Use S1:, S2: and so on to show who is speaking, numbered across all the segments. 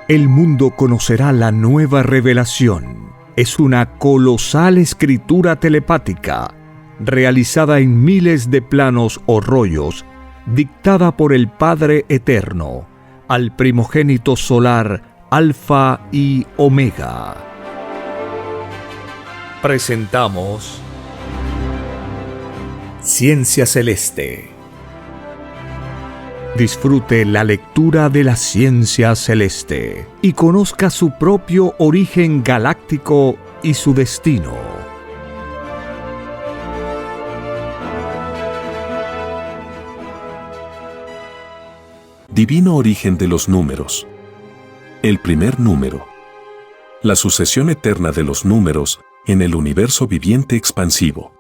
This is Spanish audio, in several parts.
S1: el mundo conocerá la nueva revelación. Es una colosal escritura telepática, realizada en miles de planos o rollos, dictada por el Padre Eterno, al primogénito solar Alfa y Omega. Presentamos Ciencia Celeste. Disfrute la lectura de la ciencia celeste y conozca su propio origen galáctico y su destino.
S2: Divino origen de los números. El primer número. La sucesión eterna de los números en el universo viviente expansivo.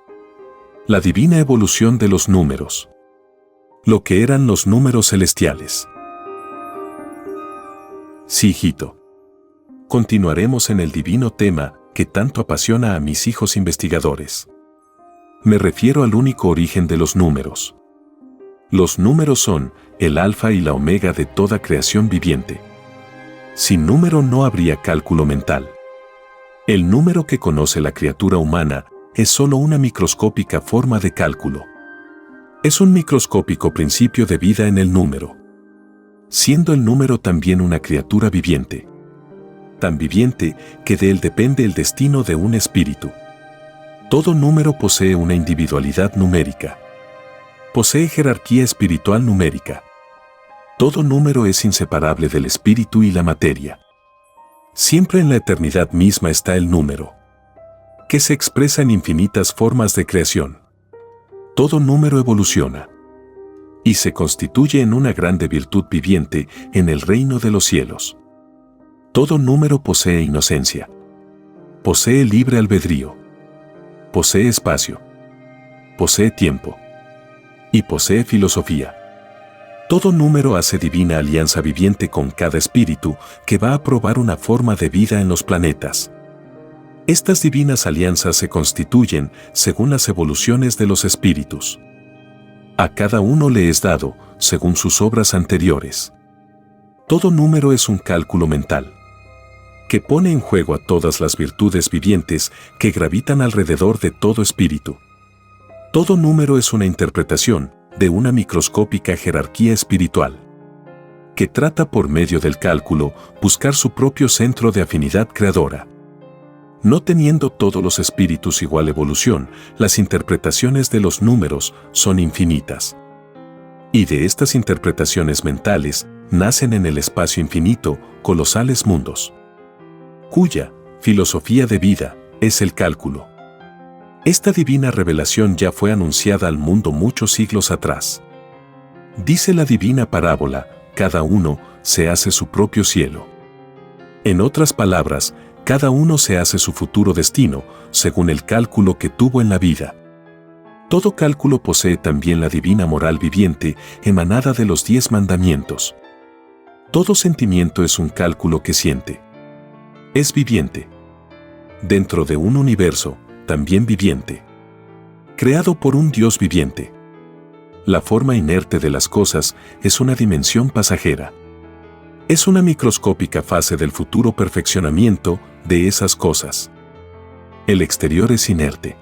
S2: La divina evolución de los números. Lo que eran los números celestiales. Sí, hijito. Continuaremos en el divino tema que tanto apasiona a mis hijos investigadores. Me refiero al único origen de los números. Los números son el alfa y la omega de toda creación viviente. Sin número no habría cálculo mental. El número que conoce la criatura humana es solo una microscópica forma de cálculo. Es un microscópico principio de vida en el número. Siendo el número también una criatura viviente. Tan viviente que de él depende el destino de un espíritu. Todo número posee una individualidad numérica. Posee jerarquía espiritual numérica. Todo número es inseparable del espíritu y la materia. Siempre en la eternidad misma está el número, que se expresa en infinitas formas de creación. Todo número evoluciona y se constituye en una grande virtud viviente en el reino de los cielos. Todo número posee inocencia, posee libre albedrío, posee espacio, posee tiempo y posee filosofía. Todo número hace divina alianza viviente con cada espíritu que va a probar una forma de vida en los planetas. Estas divinas alianzas se constituyen según las evoluciones de los espíritus. A cada uno le es dado, según sus obras anteriores. Todo número es un cálculo mental, que pone en juego a todas las virtudes vivientes que gravitan alrededor de todo espíritu. Todo número es una interpretación de una microscópica jerarquía espiritual, que trata por medio del cálculo buscar su propio centro de afinidad creadora. No teniendo todos los espíritus igual evolución, las interpretaciones de los números son infinitas. Y de estas interpretaciones mentales nacen en el espacio infinito colosales mundos, cuya filosofía de vida es el cálculo. Esta divina revelación ya fue anunciada al mundo muchos siglos atrás. Dice la divina parábola, cada uno se hace su propio cielo. En otras palabras, cada uno se hace su futuro destino, según el cálculo que tuvo en la vida. Todo cálculo posee también la divina moral viviente, emanada de los 10 mandamientos. Todo sentimiento es un cálculo que siente. Es viviente. Dentro de un universo, también viviente. Creado por un Dios viviente. La forma inerte de las cosas es una dimensión pasajera. Es una microscópica fase del futuro perfeccionamiento de esas cosas. El exterior es inerte.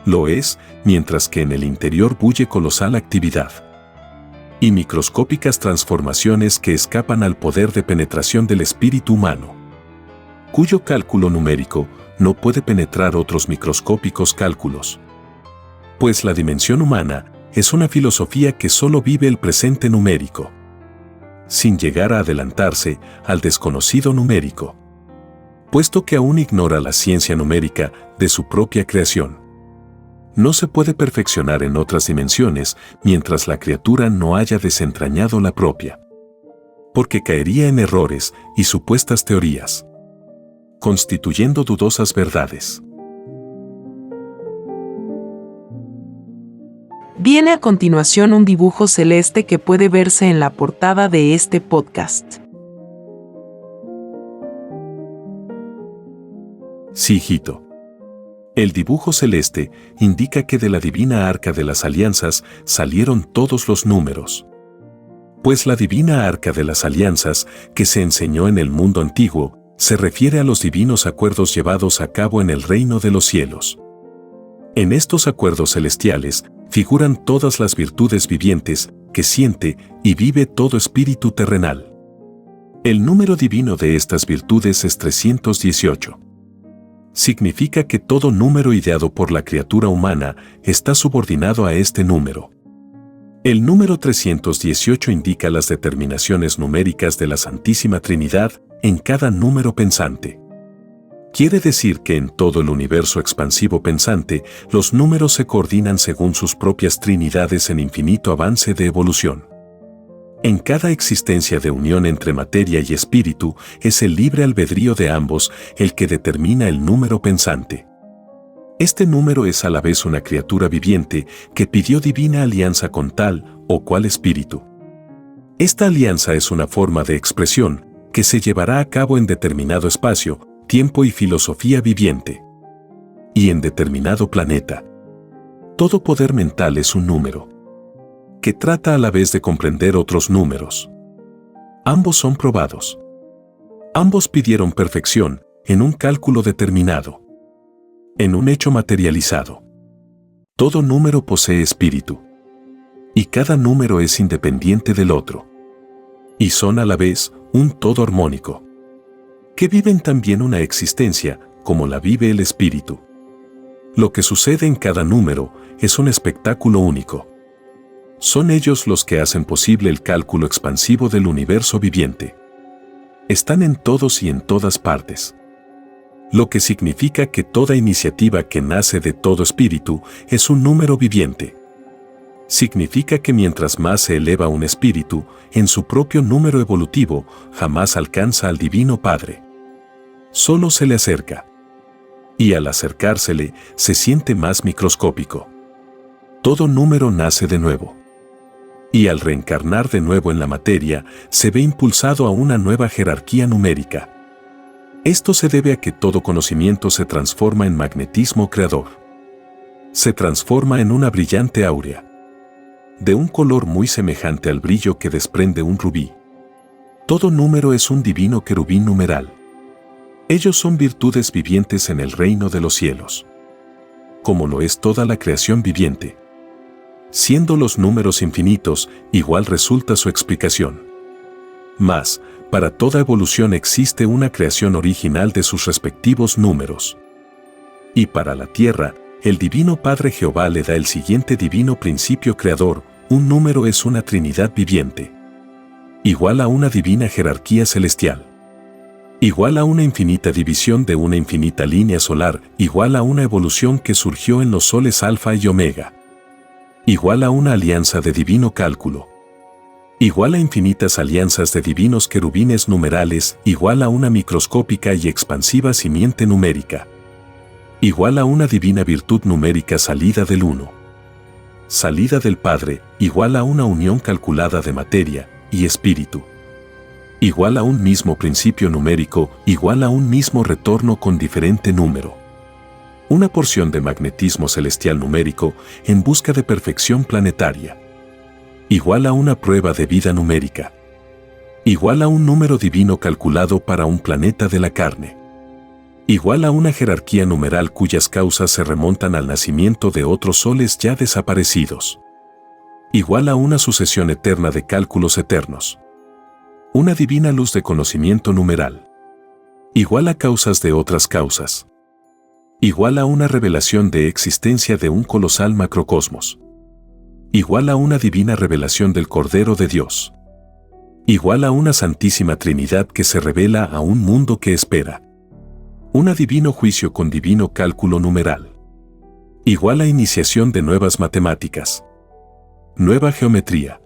S2: Lo es, mientras que en el interior bulle colosal actividad. Y microscópicas transformaciones que escapan al poder de penetración del espíritu humano, cuyo cálculo numérico no puede penetrar otros microscópicos cálculos. Pues la dimensión humana es una filosofía que solo vive el presente numérico, sin llegar a adelantarse al desconocido numérico, puesto que aún ignora la ciencia numérica de su propia creación. No se puede perfeccionar en otras dimensiones mientras la criatura no haya desentrañado la propia, porque caería en errores y supuestas teorías, constituyendo dudosas verdades.
S3: Viene a continuación un dibujo celeste que puede verse en la portada de este podcast.
S2: Sí, hijito. El dibujo celeste indica que de la divina arca de las alianzas salieron todos los números. Pues la divina arca de las alianzas, que se enseñó en el mundo antiguo, se refiere a los divinos acuerdos llevados a cabo en el reino de los cielos. En estos acuerdos celestiales figuran todas las virtudes vivientes que siente y vive todo espíritu terrenal. El número divino de estas virtudes es 318. Significa que todo número ideado por la criatura humana está subordinado a este número. El número 318 indica las determinaciones numéricas de la Santísima Trinidad en cada número pensante. Quiere decir que en todo el universo expansivo pensante, los números se coordinan según sus propias trinidades en infinito avance de evolución. En cada existencia de unión entre materia y espíritu, es el libre albedrío de ambos el que determina el número pensante. Este número es a la vez una criatura viviente que pidió divina alianza con tal o cual espíritu. Esta alianza es una forma de expresión que se llevará a cabo en determinado espacio, tiempo y filosofía viviente. Y en determinado planeta. Todo poder mental es un número, que trata a la vez de comprender otros números. Ambos son probados. Ambos pidieron perfección en un cálculo determinado, en un hecho materializado. Todo número posee espíritu, y cada número es independiente del otro, y son a la vez un todo armónico, que viven también una existencia como la vive el espíritu. Lo que sucede en cada número es un espectáculo único. Son ellos los que hacen posible el cálculo expansivo del universo viviente. Están en todos y en todas partes. Lo que significa que toda iniciativa que nace de todo espíritu es un número viviente. Significa que mientras más se eleva un espíritu, en su propio número evolutivo, jamás alcanza al Divino Padre. Solo se le acerca. Y al acercársele, se siente más microscópico. Todo número nace de nuevo. Y al reencarnar de nuevo en la materia, se ve impulsado a una nueva jerarquía numérica. Esto se debe a que todo conocimiento se transforma en magnetismo creador. Se transforma en una brillante áurea, de un color muy semejante al brillo que desprende un rubí. Todo número es un divino querubín numeral. Ellos son virtudes vivientes en el reino de los cielos, como lo es toda la creación viviente. Siendo los números infinitos, igual resulta su explicación. Mas, para toda evolución existe una creación original de sus respectivos números. Y para la Tierra, el Divino Padre Jehová le da el siguiente divino principio creador: un número es una trinidad viviente, igual a una divina jerarquía celestial, igual a una infinita división de una infinita línea solar, igual a una evolución que surgió en los soles Alfa y Omega, igual a una alianza de divino cálculo, igual a infinitas alianzas de divinos querubines numerales, igual a una microscópica y expansiva simiente numérica, igual a una divina virtud numérica salida del Uno, salida del Padre, igual a una unión calculada de materia y espíritu, igual a un mismo principio numérico, igual a un mismo retorno con diferente número. Una porción de magnetismo celestial numérico en busca de perfección planetaria. Igual a una prueba de vida numérica. Igual a un número divino calculado para un planeta de la carne. Igual a una jerarquía numeral cuyas causas se remontan al nacimiento de otros soles ya desaparecidos. Igual a una sucesión eterna de cálculos eternos. Una divina luz de conocimiento numeral. Igual a causas de otras causas. Igual a una revelación de existencia de un colosal macrocosmos. Igual a una divina revelación del Cordero de Dios. Igual a una Santísima Trinidad que se revela a un mundo que espera. Un divino juicio con divino cálculo numeral. Igual a iniciación de nuevas matemáticas. Nueva geometría.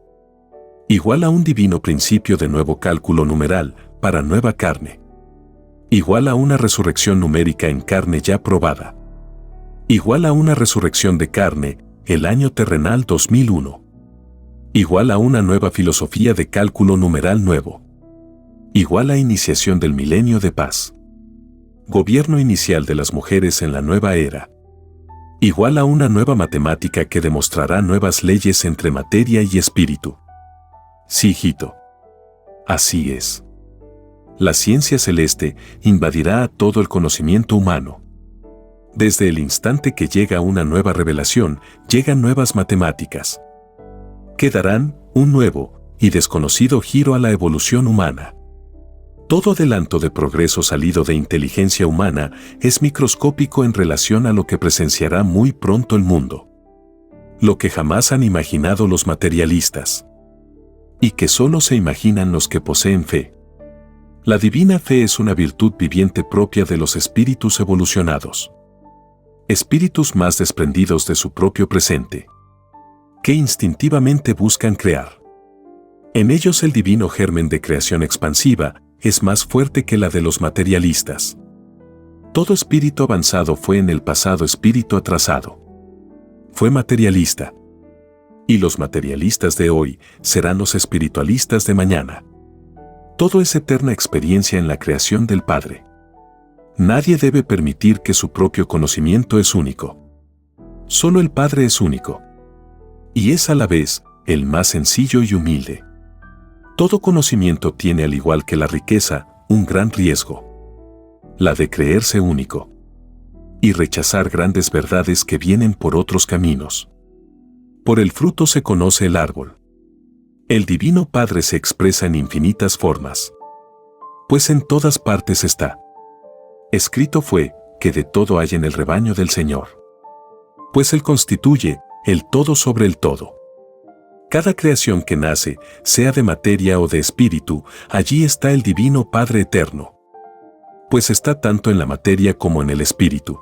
S2: Igual a un divino principio de nuevo cálculo numeral para nueva carne. Igual a una resurrección numérica en carne ya probada. Igual a una resurrección de carne, el año terrenal 2001. Igual a una nueva filosofía de cálculo numeral nuevo. Igual a iniciación del milenio de paz. Gobierno inicial de las mujeres en la nueva era. Igual a una nueva matemática que demostrará nuevas leyes entre materia y espíritu. Sí, hijito. Así es. La ciencia celeste invadirá a todo el conocimiento humano. Desde el instante que llega una nueva revelación, llegan nuevas matemáticas, que darán un nuevo y desconocido giro a la evolución humana. Todo adelanto de progreso salido de inteligencia humana es microscópico en relación a lo que presenciará muy pronto el mundo. Lo que jamás han imaginado los materialistas. Y que solo se imaginan los que poseen fe. La divina fe es una virtud viviente propia de los espíritus evolucionados. Espíritus más desprendidos de su propio presente, que instintivamente buscan crear. En ellos el divino germen de creación expansiva es más fuerte que la de los materialistas. Todo espíritu avanzado fue en el pasado espíritu atrasado. Fue materialista. Y los materialistas de hoy serán los espiritualistas de mañana. Todo es eterna experiencia en la creación del Padre. Nadie debe permitir que su propio conocimiento es único. Solo el Padre es único. Y es a la vez el más sencillo y humilde. Todo conocimiento tiene, al igual que la riqueza, un gran riesgo. La de creerse único. Y rechazar grandes verdades que vienen por otros caminos. Por el fruto se conoce el árbol. El Divino Padre se expresa en infinitas formas. Pues en todas partes está. Escrito fue que de todo hay en el rebaño del Señor. Pues Él constituye el todo sobre el todo. Cada creación que nace, sea de materia o de espíritu, allí está el Divino Padre Eterno. Pues está tanto en la materia como en el espíritu.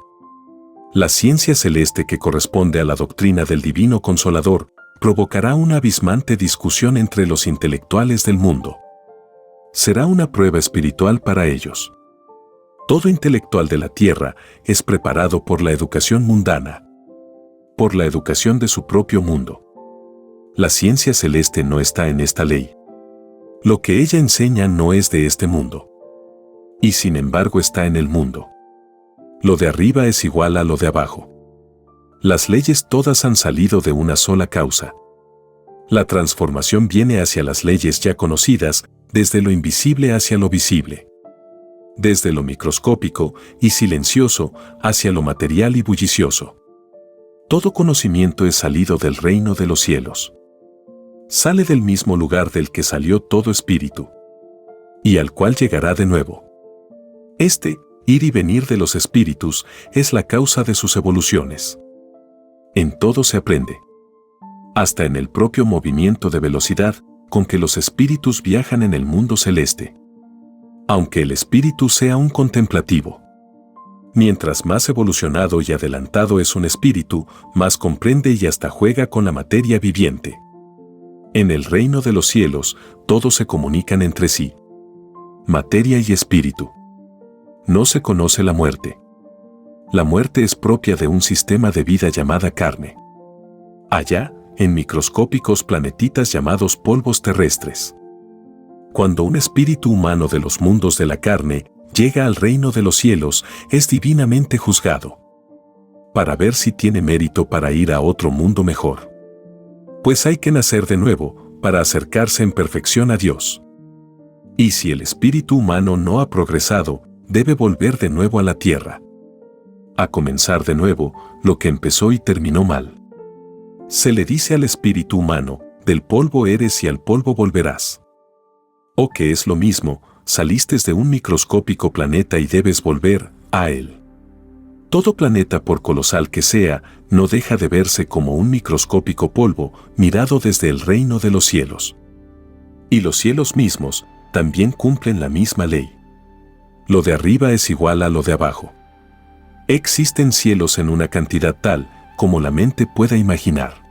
S2: La ciencia celeste que corresponde a la doctrina del Divino Consolador provocará una abismante discusión entre los intelectuales del mundo. Será una prueba espiritual para ellos. Todo intelectual de la tierra es preparado por la educación mundana, por la educación de su propio mundo. La ciencia celeste no está en esta ley. Lo que ella enseña no es de este mundo. Y sin embargo está en el mundo. Lo de arriba es igual a lo de abajo. Las leyes todas han salido de una sola causa. La transformación viene hacia las leyes ya conocidas, desde lo invisible hacia lo visible. Desde lo microscópico y silencioso hacia lo material y bullicioso. Todo conocimiento es salido del reino de los cielos. Sale del mismo lugar del que salió todo espíritu. Y al cual llegará de nuevo. Este ir y venir de los espíritus es la causa de sus evoluciones. En todo se aprende. Hasta en el propio movimiento de velocidad con que los espíritus viajan en el mundo celeste. Aunque el espíritu sea un contemplativo. Mientras más evolucionado y adelantado es un espíritu, más comprende y hasta juega con la materia viviente. En el reino de los cielos, todos se comunican entre sí. Materia y espíritu. No se conoce la muerte. La muerte es propia de un sistema de vida llamada carne. Allá, en microscópicos planetitas llamados polvos terrestres. Cuando un espíritu humano de los mundos de la carne llega al reino de los cielos, es divinamente juzgado. Para ver si tiene mérito para ir a otro mundo mejor. Pues hay que nacer de nuevo, para acercarse en perfección a Dios. Y si el espíritu humano no ha progresado, debe volver de nuevo a la tierra. A comenzar de nuevo lo que empezó y terminó mal. Se le dice al espíritu humano, del polvo eres y al polvo volverás. O que es lo mismo, saliste de un microscópico planeta y debes volver a él. Todo planeta, por colosal que sea, no deja de verse como un microscópico polvo mirado desde el reino de los cielos. Y los cielos mismos también cumplen la misma ley. Lo de arriba es igual a lo de abajo. Existen cielos en una cantidad tal como la mente pueda imaginar.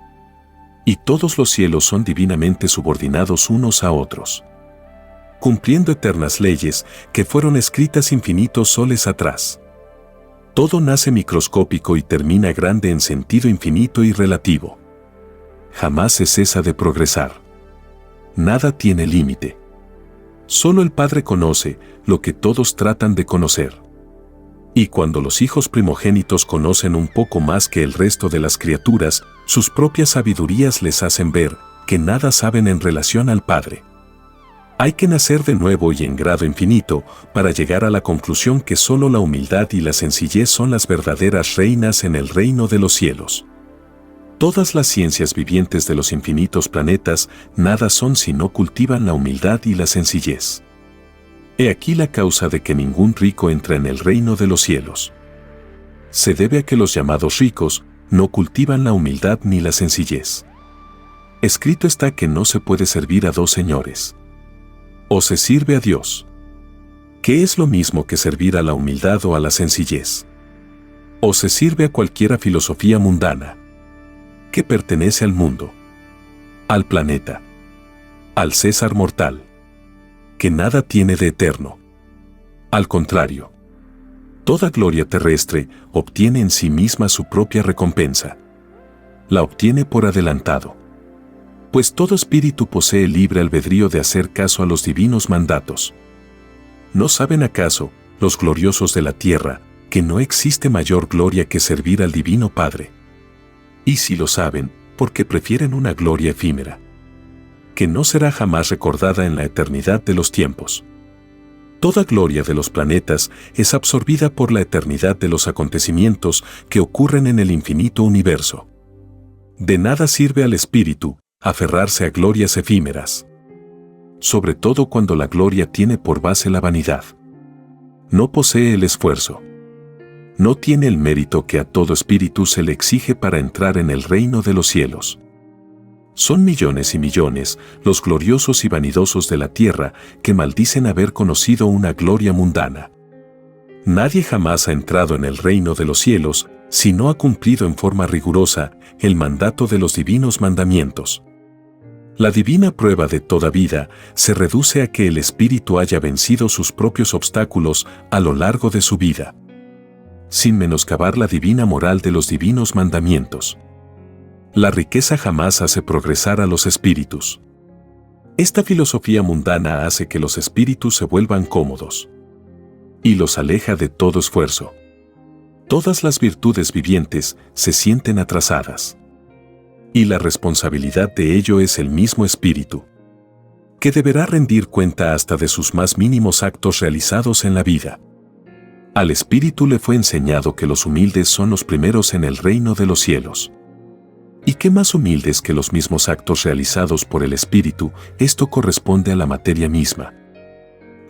S2: Y todos los cielos son divinamente subordinados unos a otros. Cumpliendo eternas leyes que fueron escritas infinitos soles atrás. Todo nace microscópico y termina grande en sentido infinito y relativo. Jamás se cesa de progresar. Nada tiene límite. Solo el Padre conoce lo que todos tratan de conocer. Y cuando los hijos primogénitos conocen un poco más que el resto de las criaturas, sus propias sabidurías les hacen ver que nada saben en relación al Padre. Hay que nacer de nuevo y en grado infinito para llegar a la conclusión que solo la humildad y la sencillez son las verdaderas reinas en el reino de los cielos. Todas las ciencias vivientes de los infinitos planetas nada son si no cultivan la humildad y la sencillez. He aquí la causa de que ningún rico entra en el reino de los cielos. Se debe a que los llamados ricos no cultivan la humildad ni la sencillez. Escrito está que no se puede servir a dos señores. O se sirve a Dios, que es lo mismo que servir a la humildad o a la sencillez. O se sirve a cualquiera filosofía mundana, que pertenece al mundo, al planeta, al César mortal, que nada tiene de eterno. Al contrario, toda gloria terrestre obtiene en sí misma su propia recompensa. La obtiene por adelantado. Pues todo espíritu posee libre albedrío de hacer caso a los divinos mandatos. ¿No saben acaso, los gloriosos de la tierra, que no existe mayor gloria que servir al Divino Padre? Y si lo saben, porque prefieren una gloria efímera, que no será jamás recordada en la eternidad de los tiempos. Toda gloria de los planetas es absorbida por la eternidad de los acontecimientos que ocurren en el infinito universo. De nada sirve al espíritu aferrarse a glorias efímeras, sobre todo cuando la gloria tiene por base la vanidad. No posee el esfuerzo. No tiene el mérito que a todo espíritu se le exige para entrar en el reino de los cielos. Son millones y millones los gloriosos y vanidosos de la tierra que maldicen haber conocido una gloria mundana. Nadie jamás ha entrado en el reino de los cielos si no ha cumplido en forma rigurosa el mandato de los divinos mandamientos. La divina prueba de toda vida se reduce a que el espíritu haya vencido sus propios obstáculos a lo largo de su vida, sin menoscabar la divina moral de los divinos mandamientos. La riqueza jamás hace progresar a los espíritus. Esta filosofía mundana hace que los espíritus se vuelvan cómodos y los aleja de todo esfuerzo. Todas las virtudes vivientes se sienten atrasadas. Y la responsabilidad de ello es el mismo espíritu, que deberá rendir cuenta hasta de sus más mínimos actos realizados en la vida. Al espíritu le fue enseñado que los humildes son los primeros en el reino de los cielos. ¿Y qué más humildes que los mismos actos realizados por el espíritu? Esto corresponde a la materia misma.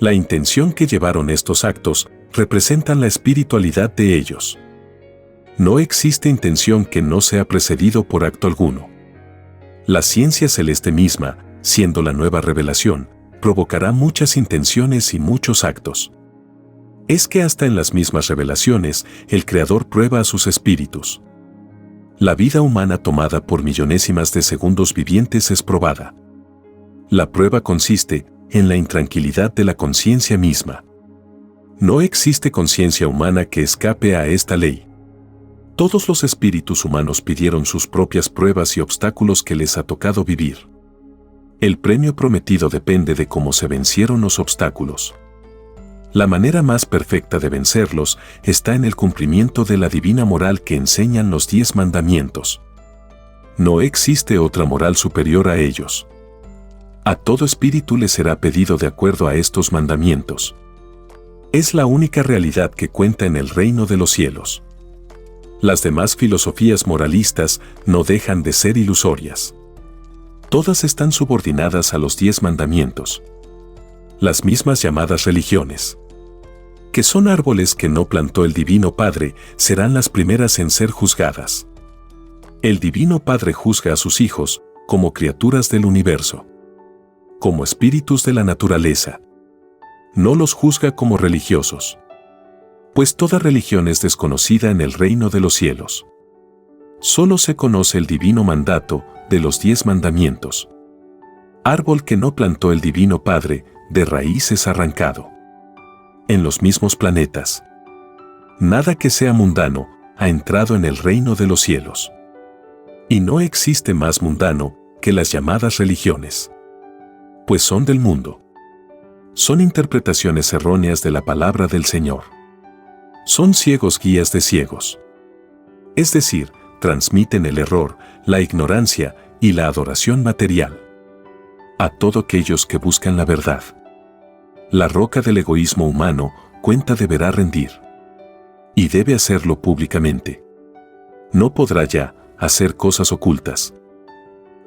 S2: La intención que llevaron estos actos representan la espiritualidad de ellos. No existe intención que no sea precedido por acto alguno. La ciencia celeste misma, siendo la nueva revelación, provocará muchas intenciones y muchos actos. Es que hasta en las mismas revelaciones, el Creador prueba a sus espíritus. La vida humana tomada por millonésimas de segundos vivientes es probada. La prueba consiste en la intranquilidad de la conciencia misma. No existe conciencia humana que escape a esta ley. Todos los espíritus humanos pidieron sus propias pruebas y obstáculos que les ha tocado vivir. El premio prometido depende de cómo se vencieron los obstáculos. La manera más perfecta de vencerlos está en el cumplimiento de la divina moral que enseñan los 10 mandamientos. No existe otra moral superior a ellos. A todo espíritu le será pedido de acuerdo a estos mandamientos. Es la única realidad que cuenta en el reino de los cielos. Las demás filosofías moralistas no dejan de ser ilusorias. Todas están subordinadas a los 10 mandamientos. Las mismas llamadas religiones, que son árboles que no plantó el Divino Padre, serán las primeras en ser juzgadas. El Divino Padre juzga a sus hijos como criaturas del universo, como espíritus de la naturaleza. No los juzga como religiosos, pues toda religión es desconocida en el reino de los cielos. Solo se conoce el divino mandato de los 10 mandamientos. Árbol que no plantó el Divino Padre, de raíz es arrancado. En los mismos planetas, nada que sea mundano ha entrado en el reino de los cielos. Y no existe más mundano que las llamadas religiones, pues son del mundo. Son interpretaciones erróneas de la palabra del Señor. Son ciegos guías de ciegos. Es decir, transmiten el error, la ignorancia y la adoración material. A todos aquellos que buscan la verdad. La roca del egoísmo humano, cuenta deberá rendir. Y debe hacerlo públicamente. No podrá ya hacer cosas ocultas,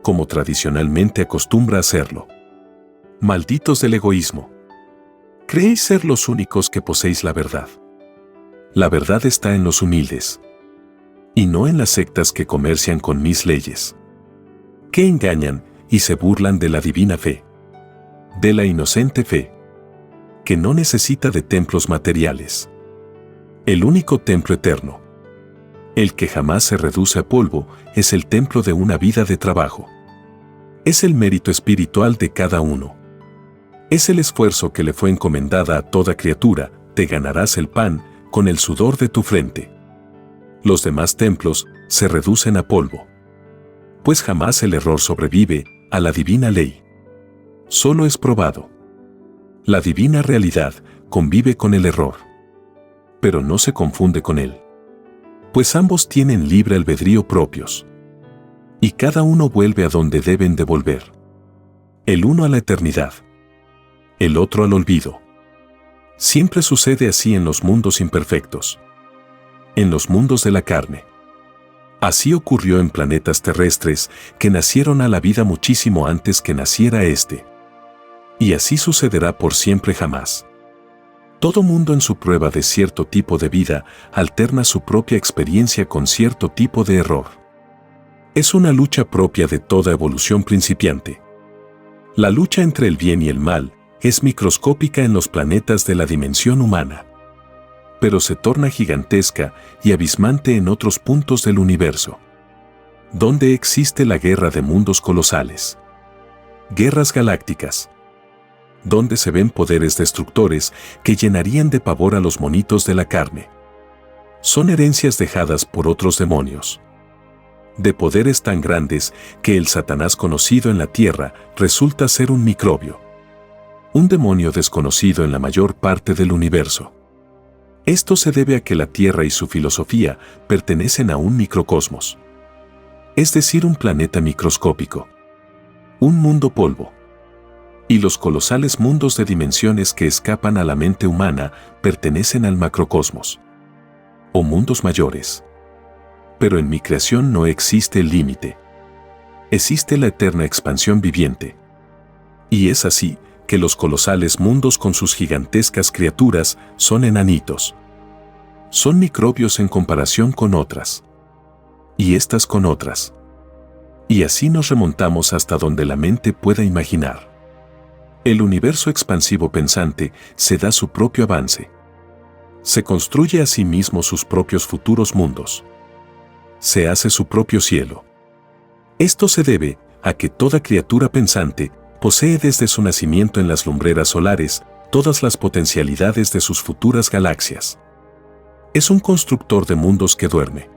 S2: como tradicionalmente acostumbra hacerlo. Malditos del egoísmo. ¿Creéis ser los únicos que poseéis la verdad? La verdad está en los humildes, y no en las sectas que comercian con mis leyes, que engañan y se burlan de la divina fe, de la inocente fe, que no necesita de templos materiales. El único templo eterno, el que jamás se reduce a polvo, es el templo de una vida de trabajo. Es el mérito espiritual de cada uno. Es el esfuerzo que le fue encomendada a toda criatura, te ganarás el pan con el sudor de tu frente. Los demás templos se reducen a polvo. Pues jamás el error sobrevive a la divina ley. Solo es probado. La divina realidad convive con el error, pero no se confunde con él. Pues ambos tienen libre albedrío propios. Y cada uno vuelve a donde deben de volver. El uno a la eternidad, el otro al olvido. Siempre sucede así en los mundos imperfectos, en los mundos de la carne. Así ocurrió en planetas terrestres que nacieron a la vida muchísimo antes que naciera este. Y así sucederá por siempre jamás. Todo mundo en su prueba de cierto tipo de vida alterna su propia experiencia con cierto tipo de error. Es una lucha propia de toda evolución principiante. La lucha entre el bien y el mal es microscópica en los planetas de la dimensión humana, pero se torna gigantesca y abismante en otros puntos del universo, donde existe la guerra de mundos colosales, guerras galácticas, donde se ven poderes destructores que llenarían de pavor a los monitos de la carne. Son herencias dejadas por otros demonios, de poderes tan grandes que el Satanás conocido en la tierra resulta ser un microbio, un demonio desconocido en la mayor parte del universo. Esto se debe a que la Tierra y su filosofía pertenecen a un microcosmos, es decir, un planeta microscópico, un mundo polvo. Y los colosales mundos de dimensiones que escapan a la mente humana pertenecen al macrocosmos, o mundos mayores. Pero en mi creación no existe el límite. Existe la eterna expansión viviente. Y es así que los colosales mundos con sus gigantescas criaturas son enanitos. Son microbios en comparación con otras. Y estas con otras. Y así nos remontamos hasta donde la mente pueda imaginar. El universo expansivo pensante se da su propio avance. Se construye a sí mismo sus propios futuros mundos. Se hace su propio cielo. Esto se debe a que toda criatura pensante posee desde su nacimiento en las lumbreras solares todas las potencialidades de sus futuras galaxias. Es un constructor de mundos que duerme.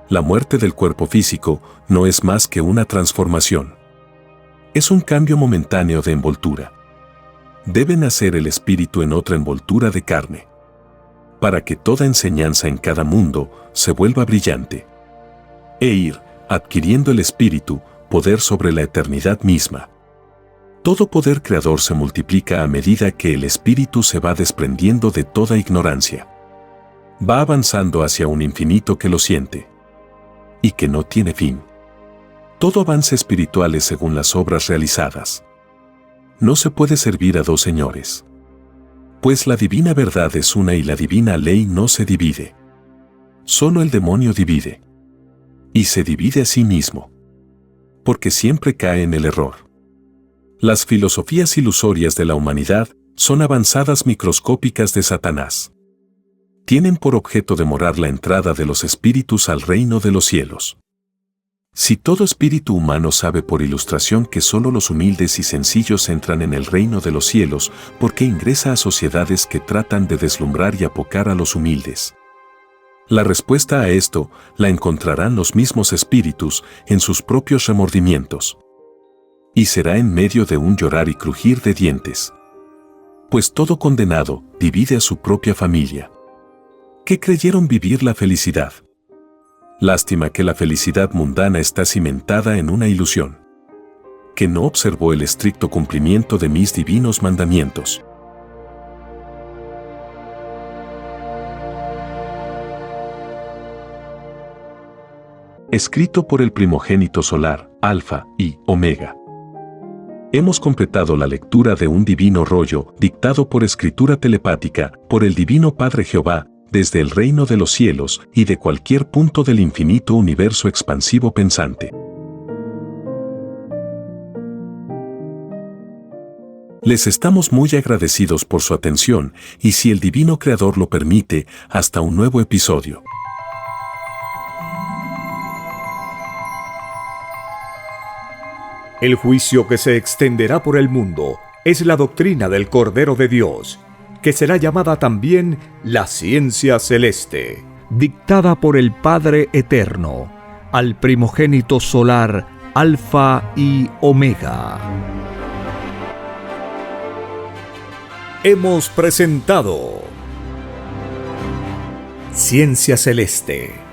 S2: La muerte del cuerpo físico no es más que una transformación. Es un cambio momentáneo de envoltura. Debe nacer el espíritu en otra envoltura de carne, para que toda enseñanza en cada mundo se vuelva brillante, e ir adquiriendo el espíritu poder sobre la eternidad misma. Todo poder creador se multiplica a medida que el espíritu se va desprendiendo de toda ignorancia. Va avanzando hacia un infinito que lo siente y que no tiene fin. Todo avance espiritual es según las obras realizadas. No se puede servir a dos señores, pues la divina verdad es una y la divina ley no se divide. Solo el demonio divide, y se divide a sí mismo, porque siempre cae en el error. Las filosofías ilusorias de la humanidad son avanzadas microscópicas de Satanás. Tienen por objeto demorar la entrada de los espíritus al reino de los cielos. Si todo espíritu humano sabe por ilustración que solo los humildes y sencillos entran en el reino de los cielos, ¿por qué ingresa a sociedades que tratan de deslumbrar y apocar a los humildes? La respuesta a esto la encontrarán los mismos espíritus en sus propios remordimientos. Y será en medio de un llorar y crujir de dientes. Pues todo condenado divide a su propia familia, que creyeron vivir la felicidad. Lástima que la felicidad mundana está cimentada en una ilusión, que no observó el estricto cumplimiento de mis divinos mandamientos. Escrito por el primogénito solar, Alfa y Omega. Hemos completado la lectura de un divino rollo, dictado por escritura telepática, por el Divino Padre Jehová, desde el reino de los cielos y de cualquier punto del infinito universo expansivo pensante. Les estamos muy agradecidos por su atención y, si el Divino Creador lo permite, hasta un nuevo episodio.
S1: El juicio que se extenderá por el mundo es la doctrina del Cordero de Dios, que será llamada también la ciencia celeste, dictada por el Padre Eterno, al primogénito solar, Alfa y Omega. Hemos presentado Ciencia Celeste.